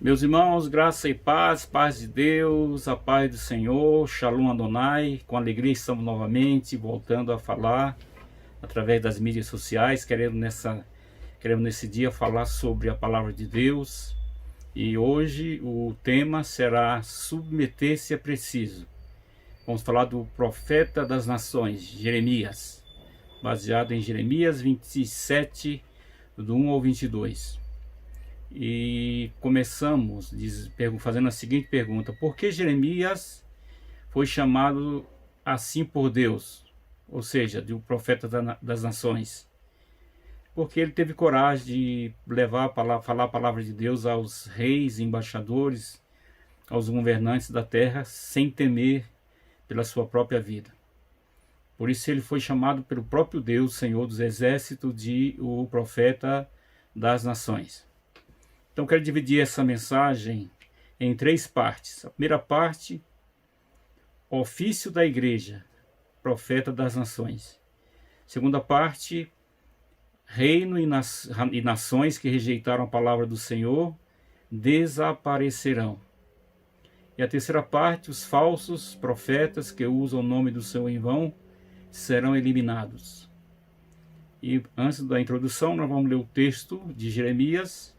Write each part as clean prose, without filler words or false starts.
Meus irmãos, graça e paz, paz de Deus, a paz do Senhor, Shalom Adonai. Com alegria estamos novamente voltando a falar através das mídias sociais, querendo nesse dia falar sobre a palavra de Deus. E hoje o tema será submeter-se é preciso. Vamos falar do profeta das nações, Jeremias, baseado em Jeremias 27, do 1 ao 22. E começamos fazendo a seguinte pergunta: por que Jeremias foi chamado assim por Deus? Ou seja, de o profeta das nações. Porque ele teve coragem de falar a palavra de Deus aos reis, embaixadores, aos governantes da terra, sem temer pela sua própria vida. Por isso ele foi chamado pelo próprio Deus, Senhor dos Exércitos, de o profeta das nações. Então quero dividir essa mensagem em três partes. A primeira parte, ofício da igreja, profeta das nações. Segunda parte, reino e nações que rejeitaram a palavra do Senhor desaparecerão. E a terceira parte, os falsos profetas que usam o nome do Senhor em vão serão eliminados. E antes da introdução, nós vamos ler o texto de Jeremias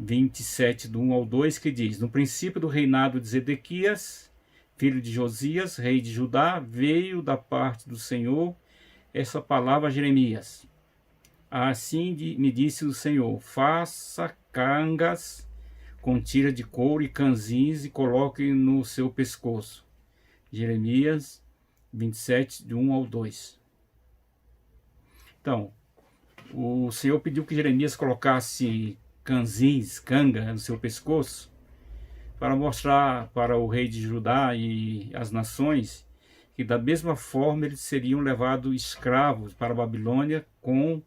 27, do 1 ao 2, que diz: no princípio do reinado de Zedequias, filho de Josias, rei de Judá, veio da parte do Senhor essa palavra a Jeremias. Assim me disse o Senhor: faça cangas com tira de couro e canzins e coloque no seu pescoço. Jeremias 27, do 1 ao 2. Então, o Senhor pediu que Jeremias colocasse canga no seu pescoço, para mostrar para o rei de Judá e as nações que da mesma forma eles seriam levados escravos para a Babilônia com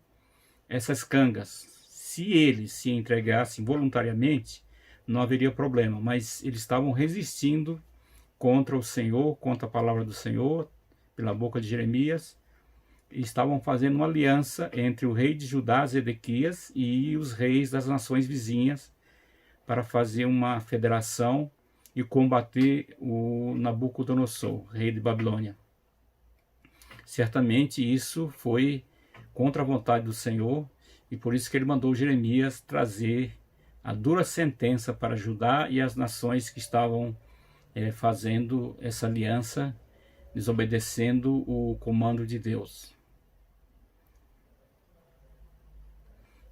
essas cangas. Se eles se entregassem voluntariamente, não haveria problema, mas eles estavam resistindo contra o Senhor, contra a palavra do Senhor, pela boca de Jeremias, e estavam fazendo uma aliança entre o rei de Judá, Zedequias, e os reis das nações vizinhas para fazer uma federação e combater o Nabucodonosor, rei de Babilônia. Certamente isso foi contra a vontade do Senhor, e por isso que ele mandou Jeremias trazer a dura sentença para Judá e as nações que estavam fazendo essa aliança, desobedecendo o comando de Deus.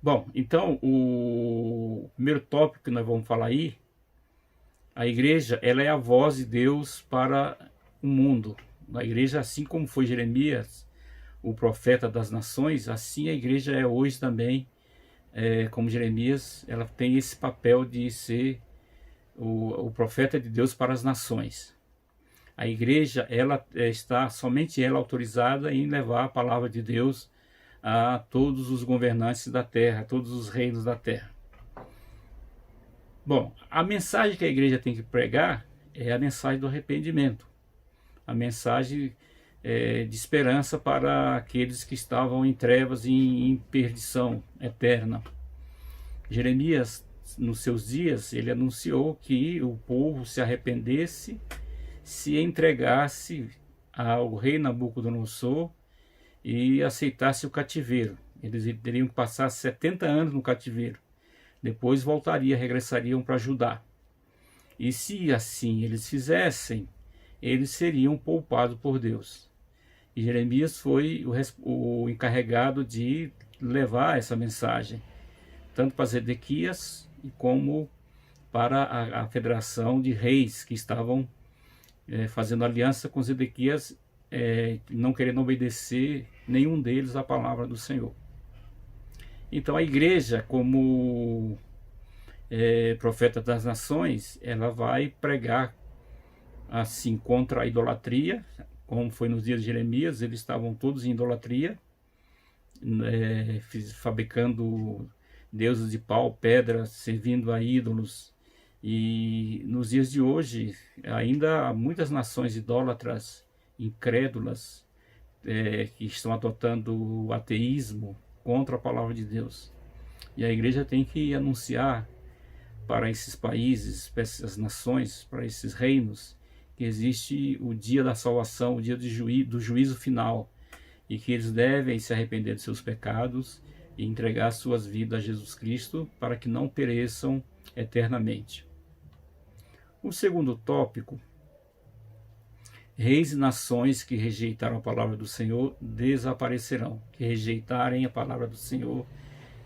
Bom, então o primeiro tópico que nós vamos falar aí, a igreja, ela é a voz de Deus para o mundo. A igreja, assim como foi Jeremias, o profeta das nações, assim a igreja é hoje também, como Jeremias, ela tem esse papel de ser o profeta de Deus para as nações. A igreja, ela está somente ela autorizada em levar a palavra de Deus a todos os governantes da terra, a todos os reinos da terra. Bom, a mensagem que a igreja tem que pregar é a mensagem do arrependimento, a mensagem de esperança para aqueles que estavam em trevas e em perdição eterna. Jeremias, nos seus dias, ele anunciou que o povo se arrependesse, se entregasse ao rei Nabucodonosor e aceitasse o cativeiro. Eles teriam que passar 70 anos no cativeiro. Depois regressariam para Judá. E se assim eles fizessem, eles seriam poupados por Deus. E Jeremias foi o encarregado de levar essa mensagem, tanto para Zedequias como para a federação de reis que estavam fazendo aliança com Zedequias, não querendo obedecer nenhum deles à palavra do Senhor. Então a igreja, como profeta das nações, ela vai pregar assim contra a idolatria, como foi nos dias de Jeremias. Eles estavam todos em idolatria, fabricando deuses de pau, pedra, servindo a ídolos. E nos dias de hoje ainda há muitas nações idólatras, incrédulas, que estão adotando o ateísmo contra a palavra de Deus. E a igreja tem que anunciar para esses países, para essas nações, para esses reinos, que existe o dia da salvação, o dia do juízo final, e que eles devem se arrepender de seus pecados e entregar suas vidas a Jesus Cristo para que não pereçam eternamente. O segundo tópico: reis e nações que rejeitaram a palavra do Senhor desaparecerão. Que rejeitarem a palavra do Senhor,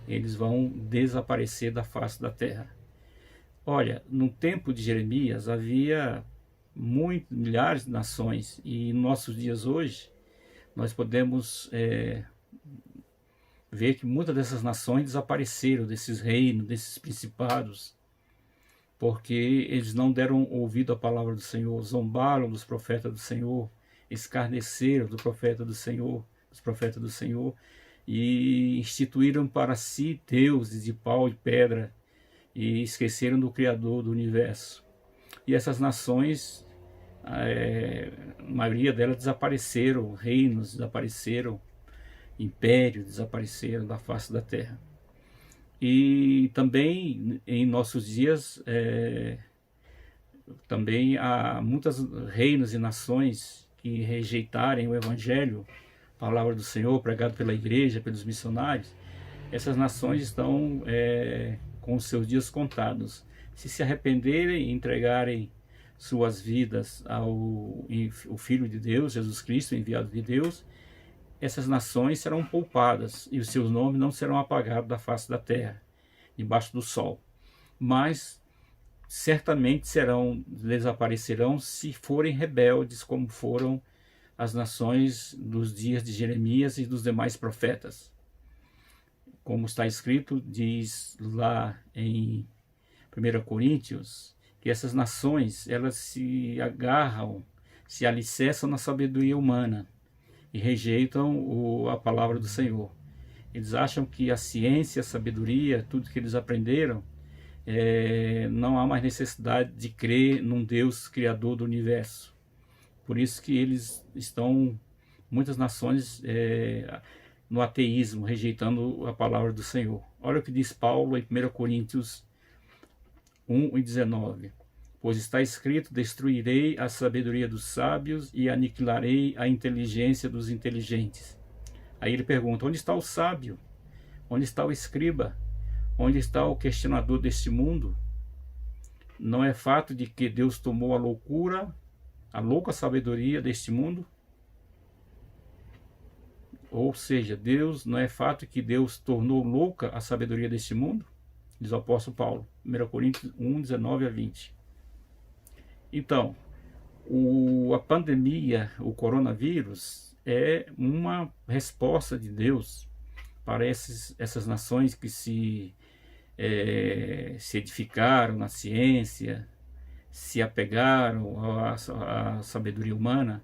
eles vão desaparecer da face da terra. Olha, no tempo de Jeremias havia milhares de nações, e em nossos dias hoje nós podemos ver que muitas dessas nações desapareceram, desses reinos, desses principados, porque eles não deram ouvido à palavra do Senhor, zombaram dos profetas do Senhor, escarneceram do profeta do Senhor, dos profetas do Senhor, e instituíram para si deuses de pau e pedra, e esqueceram do Criador do universo. E essas nações, a maioria delas desapareceram, reinos desapareceram, impérios desapareceram da face da terra. E também em nossos dias também há muitos reinos e nações que rejeitarem o Evangelho, a palavra do Senhor pregado pela igreja, pelos missionários. Essas nações estão com os seus dias contados. Se arrependerem e entregarem suas vidas ao Filho de Deus, Jesus Cristo, enviado de Deus, essas nações serão poupadas e os seus nomes não serão apagados da face da terra, debaixo do sol. Mas certamente desaparecerão se forem rebeldes, como foram as nações dos dias de Jeremias e dos demais profetas. Como está escrito, diz lá em 1 Coríntios, que essas nações, elas se agarram, se alicerçam na sabedoria humana e rejeitam a palavra do Senhor. Eles acham que a ciência, a sabedoria, tudo que eles aprenderam, não há mais necessidade de crer num Deus criador do universo. Por isso que eles estão, muitas nações, no ateísmo, rejeitando a palavra do Senhor. Olha o que diz Paulo em 1 Coríntios 1:19. Pois está escrito: destruirei a sabedoria dos sábios e aniquilarei a inteligência dos inteligentes. Aí ele pergunta: onde está o sábio? Onde está o escriba? Onde está o questionador deste mundo? Não é fato de que Deus tomou a louca sabedoria deste mundo? Ou seja, não é fato que Deus tornou louca a sabedoria deste mundo? Diz o apóstolo Paulo, 1 Coríntios 1:19-20. Então, a pandemia, o coronavírus, é uma resposta de Deus para essas nações que se edificaram na ciência, se apegaram à sabedoria humana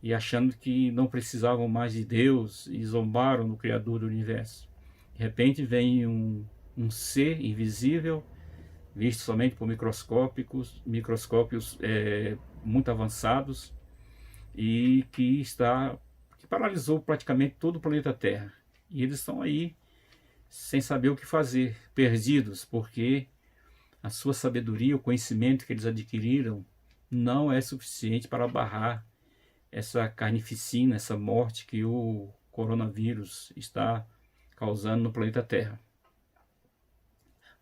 e achando que não precisavam mais de Deus e zombaram no Criador do universo. De repente vem um ser invisível, visto somente por microscópios muito avançados, e que paralisou praticamente todo o planeta Terra. E eles estão aí sem saber o que fazer, perdidos, porque a sua sabedoria, o conhecimento que eles adquiriram não é suficiente para barrar essa carnificina, essa morte que o coronavírus está causando no planeta Terra.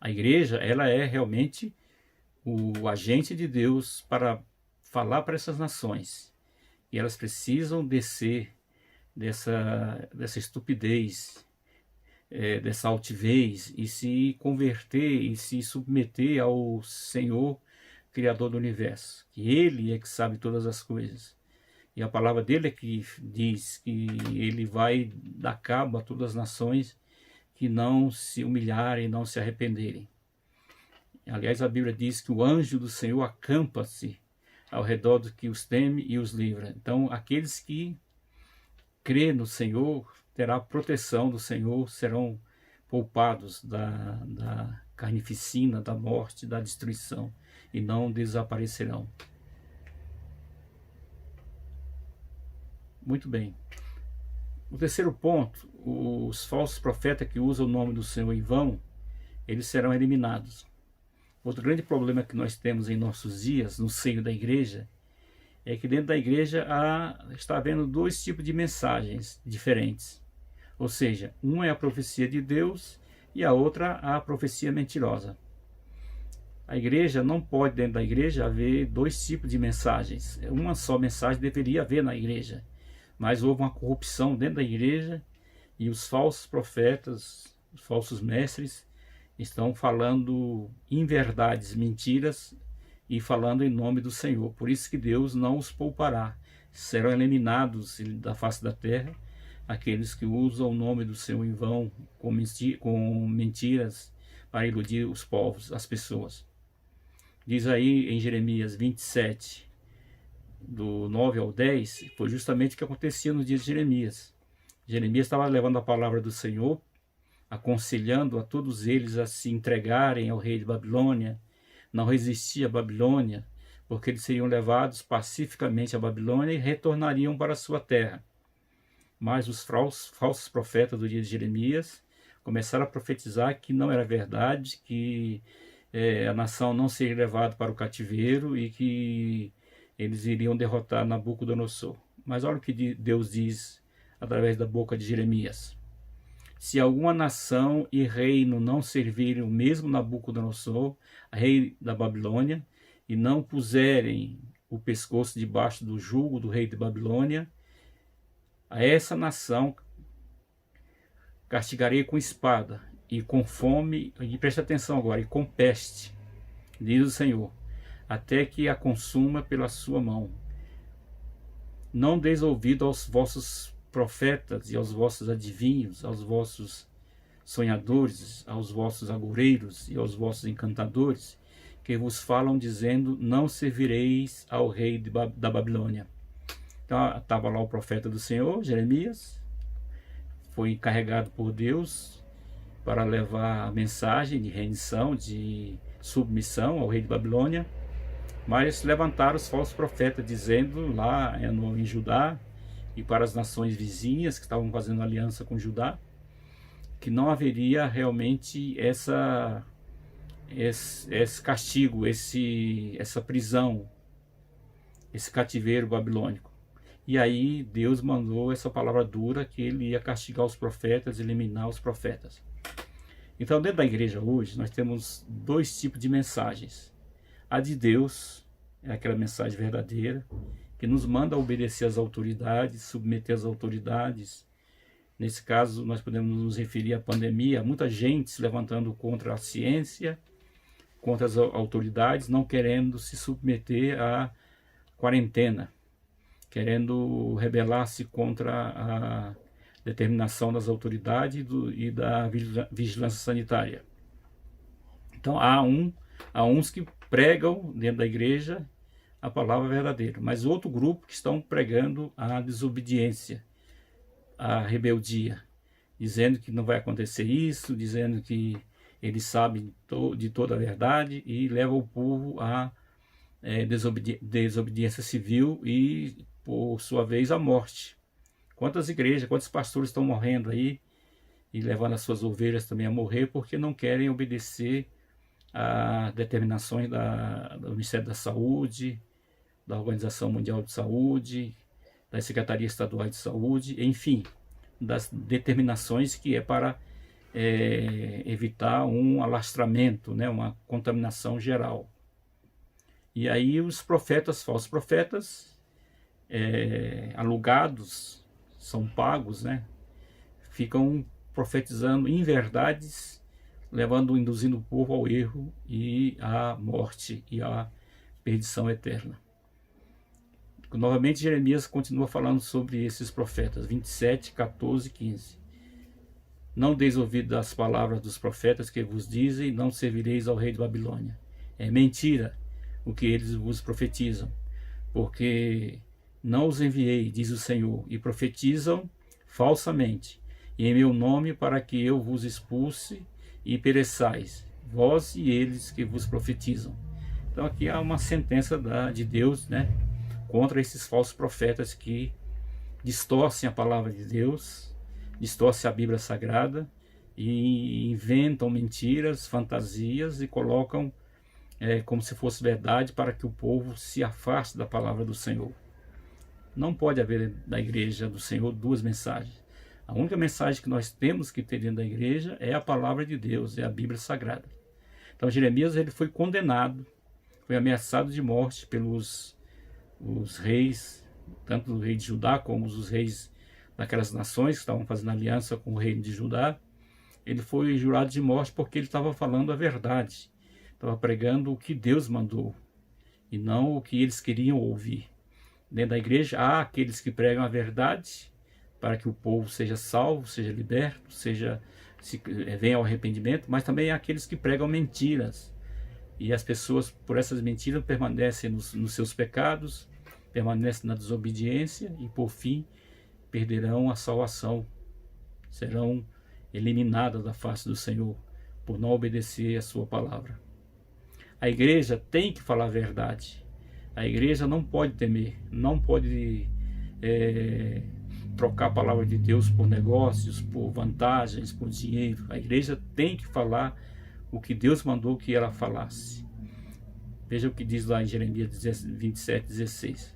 A igreja, ela é realmente o agente de Deus para falar para essas nações. E elas precisam descer dessa estupidez, dessa altivez, e se converter e se submeter ao Senhor, Criador do universo. Que Ele é que sabe todas as coisas. E a palavra dele é que diz que Ele vai dar cabo a todas as nações que não se humilharem e não se arrependerem. Aliás, a Bíblia diz que o anjo do Senhor acampa-se ao redor do que os teme e os livra. Então, aqueles que crê no Senhor terá a proteção do Senhor, serão poupados da carnificina, da morte, da destruição, e não desaparecerão. Muito bem. O terceiro ponto: os falsos profetas que usam o nome do Senhor em vão, eles serão eliminados. Outro grande problema que nós temos em nossos dias, no seio da igreja, é que dentro da igreja está havendo dois tipos de mensagens diferentes. Ou seja, uma é a profecia de Deus e a outra a profecia mentirosa. A igreja não pode, dentro da igreja, haver dois tipos de mensagens. Uma só mensagem deveria haver na igreja, mas houve uma corrupção dentro da igreja e os falsos profetas, os falsos mestres, estão falando inverdades, mentiras, e falando em nome do Senhor. Por isso que Deus não os poupará. Serão eliminados da face da terra aqueles que usam o nome do Senhor em vão, com mentiras, para iludir os povos, as pessoas. Diz aí em Jeremias 27, do 9 ao 10, foi justamente o que acontecia nos dias de Jeremias. Jeremias estava levando a palavra do Senhor, aconselhando a todos eles a se entregarem ao rei de Babilônia, não resistir à Babilônia, porque eles seriam levados pacificamente à Babilônia e retornariam para a sua terra. Mas os falsos profetas do dia de Jeremias começaram a profetizar que não era verdade, que a nação não seria levada para o cativeiro e que eles iriam derrotar Nabucodonosor. Mas olha o que Deus diz através da boca de Jeremias. Se alguma nação e reino não servirem o mesmo Nabucodonosor, rei da Babilônia, e não puserem o pescoço debaixo do jugo do rei de Babilônia, a essa nação castigarei com espada e com fome, e preste atenção agora, e com peste, diz o Senhor, até que a consuma pela sua mão. Não deis ouvido aos vossos profetas e aos vossos adivinhos, aos vossos sonhadores, aos vossos agoureiros e aos vossos encantadores, que vos falam dizendo, não servireis ao rei da Babilônia. Então estava lá o profeta do Senhor, Jeremias, foi encarregado por Deus para levar a mensagem de rendição, de submissão ao rei de Babilônia, mas levantaram os falsos profetas dizendo lá em Judá e para as nações vizinhas que estavam fazendo aliança com Judá, que não haveria realmente esse castigo, essa prisão, esse cativeiro babilônico. E aí Deus mandou essa palavra dura que ele ia castigar os profetas, eliminar os profetas. Então dentro da igreja hoje nós temos dois tipos de mensagens. A de Deus é aquela mensagem verdadeira, que nos manda obedecer às autoridades, submeter às autoridades. Nesse caso, nós podemos nos referir à pandemia, muita gente se levantando contra a ciência, contra as autoridades, não querendo se submeter à quarentena, querendo rebelar-se contra a determinação das autoridades e da vigilância sanitária. Então, há uns que pregam dentro da igreja a palavra verdadeira, mas outro grupo que estão pregando a desobediência, a rebeldia, dizendo que não vai acontecer isso, dizendo que eles sabem de toda a verdade e levam o povo a desobediência civil e, por sua vez, a morte. Quantas igrejas, quantos pastores estão morrendo aí e levando as suas ovelhas também a morrer porque não querem obedecer a determinações do Ministério da Saúde, da Organização Mundial de Saúde, das Secretarias Estaduais de Saúde, enfim, das determinações que é para evitar um alastramento, né, uma contaminação geral. E aí os profetas, falsos profetas, alugados, são pagos, né, ficam profetizando inverdades, induzindo o povo ao erro e à morte e à perdição eterna. Novamente Jeremias continua falando sobre esses profetas, 27, 14 e 15. Não deis ouvido às palavras dos profetas que vos dizem, não servireis ao rei de Babilônia. É mentira o que eles vos profetizam, porque não os enviei, diz o Senhor, e profetizam falsamente, e em meu nome, para que eu vos expulse e pereçais, vós e eles que vos profetizam. Então aqui há uma sentença de Deus, né, contra esses falsos profetas que distorcem a palavra de Deus, distorcem a Bíblia Sagrada e inventam mentiras, fantasias e colocam como se fosse verdade, para que o povo se afaste da palavra do Senhor. Não pode haver na igreja do Senhor duas mensagens. A única mensagem que nós temos que ter dentro da igreja é a palavra de Deus, é a Bíblia Sagrada. Então Jeremias, ele foi condenado, foi ameaçado de morte pelos os reis, tanto o rei de Judá como os reis daquelas nações que estavam fazendo aliança com o reino de Judá. Ele foi jurado de morte porque ele estava falando a verdade, estava pregando o que Deus mandou e não o que eles queriam ouvir. Dentro da igreja há aqueles que pregam a verdade para que o povo seja salvo, seja liberto, venha ao arrependimento, mas também há aqueles que pregam mentiras. E as pessoas, por essas mentiras, permanecem nos seus pecados, permanecem na desobediência e, por fim, perderão a salvação. Serão eliminadas da face do Senhor por não obedecer a sua palavra. A igreja tem que falar a verdade. A igreja não pode temer, não pode trocar a palavra de Deus por negócios, por vantagens, por dinheiro. A igreja tem que falar o que Deus mandou que ela falasse. Veja o que diz lá em Jeremias 27:16.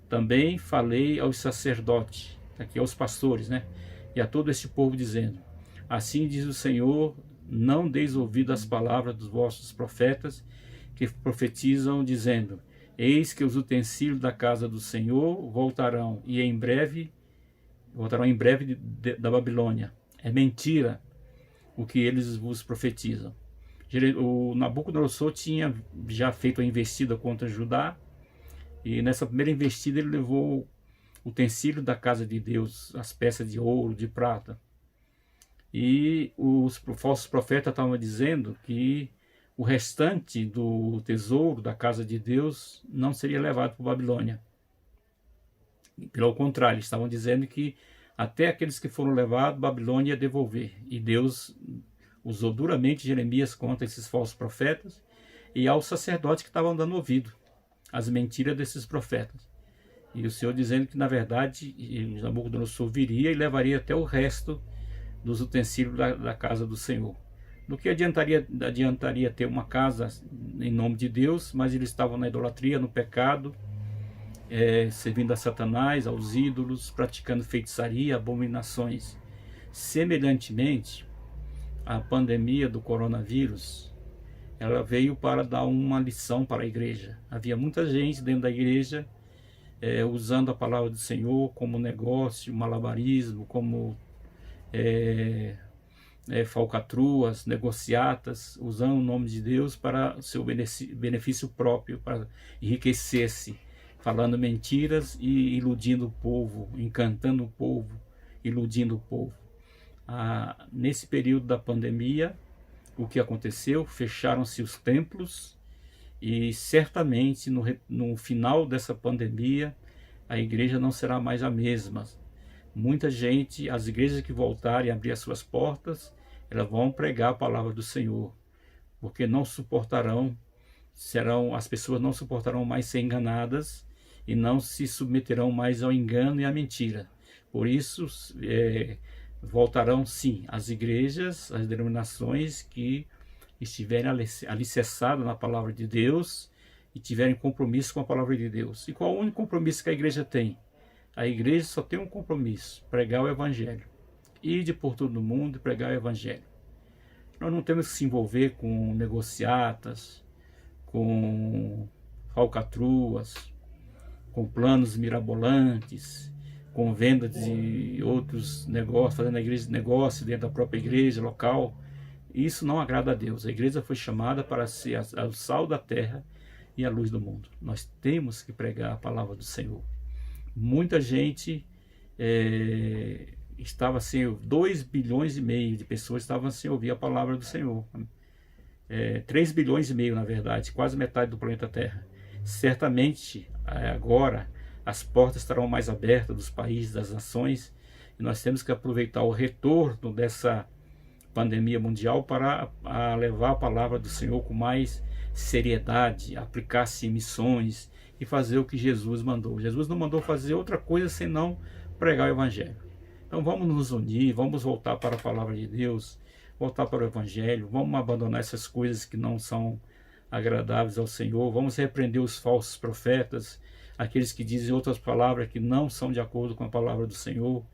Também falei aos sacerdotes, aqui aos pastores, né? E a todo este povo, dizendo: assim diz o Senhor, não deis ouvido às palavras dos vossos profetas, que profetizam, dizendo: eis que os utensílios da casa do Senhor voltarão em breve da Babilônia. É mentira o que eles vos profetizam. O Nabucodonosor tinha já feito a investida contra Judá, e nessa primeira investida ele levou o utensílio da casa de Deus, as peças de ouro, de prata. E os falsos profetas estavam dizendo que o restante do tesouro da casa de Deus não seria levado para a Babilônia. Pelo contrário, estavam dizendo que até aqueles que foram levados, Babilônia ia devolver. E Deus usou duramente Jeremias contra esses falsos profetas e aos sacerdotes que estavam dando ouvido às mentiras desses profetas. E o Senhor dizendo que, na verdade, Nabucodonosor viria e levaria até o resto dos utensílios da casa do Senhor. Do que adiantaria ter uma casa em nome de Deus, mas eles estavam na idolatria, no pecado, servindo a Satanás, aos ídolos, praticando feitiçaria, abominações. Semelhantemente, a pandemia do coronavírus, ela veio para dar uma lição para a igreja. Havia muita gente dentro da igreja usando a palavra do Senhor como negócio, malabarismo, como falcatruas, negociatas, usando o nome de Deus para seu benefício próprio, para enriquecer-se, falando mentiras e iludindo o povo, encantando o povo, iludindo o povo. Nesse período da pandemia, o que aconteceu? Fecharam-se os templos e certamente no final dessa pandemia a igreja não será mais a mesma. Muita gente, as igrejas que voltarem a abrir as suas portas, elas vão pregar a palavra do Senhor, porque não suportarão, as pessoas não suportarão mais ser enganadas e não se submeterão mais ao engano e à mentira. Por isso, voltarão sim as igrejas, as denominações que estiverem alicerçadas na palavra de Deus e tiverem compromisso com a palavra de Deus. E qual é o único compromisso que a igreja tem? A igreja só tem um compromisso: pregar o evangelho. Ide por todo o mundo e pregar o evangelho. Nós não temos que se envolver com negociatas, com falcatruas, com planos mirabolantes, com venda de outros negócios, fazendo a igreja negócio dentro da própria igreja local. Isso não agrada a Deus. A igreja foi chamada para ser o sal da terra e a luz do mundo. Nós temos que pregar a palavra do Senhor. Muita gente estava sem, 2 bilhões e meio de pessoas estavam sem ouvir a palavra do Senhor. 3 bilhões e meio, na verdade, quase metade do planeta Terra. Certamente, agora, as portas estarão mais abertas dos países, das nações, e nós temos que aproveitar o retorno dessa pandemia mundial para levar a palavra do Senhor com mais seriedade, aplicar-se em missões e fazer o que Jesus mandou. Jesus não mandou fazer outra coisa senão pregar o evangelho. Então vamos nos unir, vamos voltar para a palavra de Deus, voltar para o evangelho, vamos abandonar essas coisas que não são agradáveis ao Senhor. Vamos repreender os falsos profetas, aqueles que dizem outras palavras que não são de acordo com a palavra do Senhor,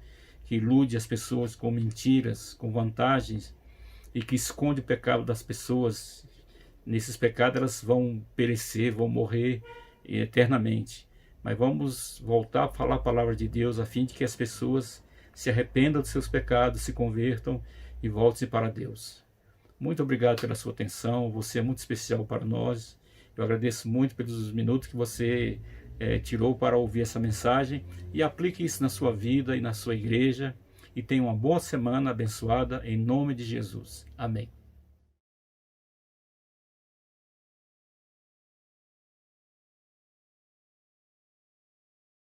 que ilude as pessoas com mentiras, com vantagens, e que esconde o pecado das pessoas. Nesses pecados elas vão perecer, vão morrer eternamente. Mas vamos voltar a falar a palavra de Deus, a fim de que as pessoas se arrependam dos seus pecados, se convertam e voltem para Deus. Muito obrigado pela sua atenção, você é muito especial para nós. Eu agradeço muito pelos minutos que você tirou para ouvir essa mensagem, e aplique isso na sua vida e na sua igreja, e tenha uma boa semana abençoada em nome de Jesus. Amém.